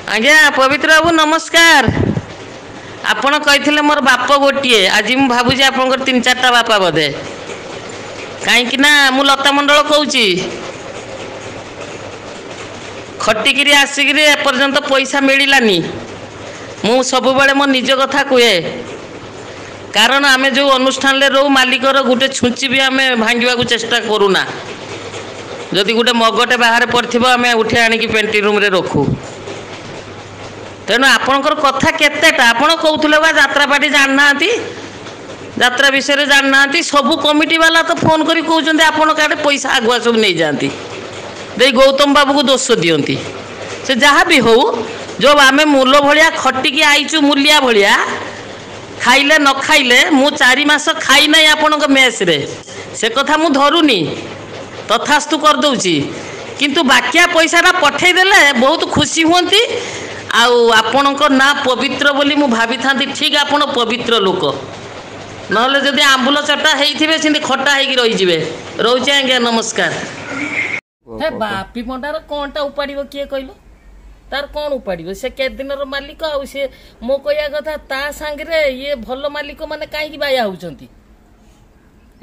आज्ञा पवित्र बाबू नमस्कार। आपण कही मोर बाप गोटे आज मु भावुँ आप तीन चार्टा बापा बोधे कहीं मु लता मंडल कहूँ खटिकी आसिक एपर्यंत पैसा मिलानी मु सब मो निज कथा कहे कारण आम जो अनुष्ठान रो मालिकर गोटे छुंची भी आम भांगा चेष्टा करूना जदि गोटे मगटे बाहर पड़ो आम उठे आणिकी पेंटिंग रूम रे रखू तेणु आपणकर कथा केतेटा आपण कहते बा यात्रा पार्टी जानना यात्रा विषय जानना सबू कमिटी वाला तो फोन करी कहते आपण काटे पैसा आगुआ सब नहीं जाती दे गौतम बाबू को दोष दियंती से जहाँ भी हो जो आम मूल भाया खटिकी आईचु मूलिया भाया खाइले न खाइले मु 4 मास खाई ना आपण मेस रे से कथा मु धरुनी तथास्तु कर दउची किंतु बाकिया पैसाटा पठेदेले बहुत खुशी हुंती आपणक ना पवित्र बोली मु भावी था ठीक आपण पवित्र लोक नहले जदि आंबुल चटा हेइथिबे सिंधी खट्टा हेकि रहिजिबे रहउची आज्ञा नमस्कार। हे बापी मंडार कोनटा उपाड़िबो किए कहलो तार कौन उपाड़िबो से के दिनर मालिक आ से मो कहया कथा ता संगे ये भल मालिक माने काहे कि बाया होउचंती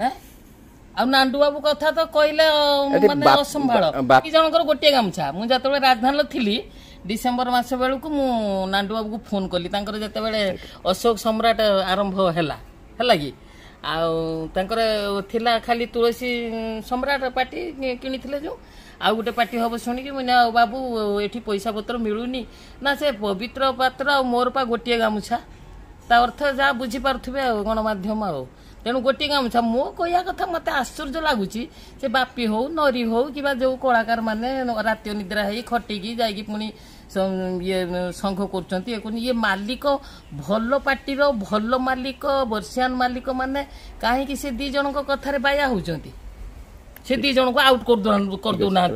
हैं आ नांडू बाबू कथा तो कहले माने असंभाळ कि जनकर गोटे गामछा मु जतबे राजधानी थिली डिसेम्बर मास बेलू को मु नांडू बाबू को फोन कली तांकर जते बेले अशोक सम्राट आरंभ हैला कि थिला खाली तुलसी सम्राट पार्टी किनिथिले जो आ गोटे पार्टी हम शुणिकी मुझे बाबू ये पैसा पत्र मिलूनी ना से पवित्र पात्र आ मोर पा गोटे गामुछा ता अर्थ जहाँ बुझीपारे गणमाध्यम तेणु गोटे गामुछा मो कहया कथा मत आश्चर्य लगुच से बापी हो नरी हो कि जो कलाकार मैंने रात निद्रा हो खटिकी जाकि पुणी ये संघ कर ये मालिक भल पार्टीर भल मालिक बर्षियान मालिक माने कहीं से दी जन कथार बाया होती से दी जन को आउट कर दौना।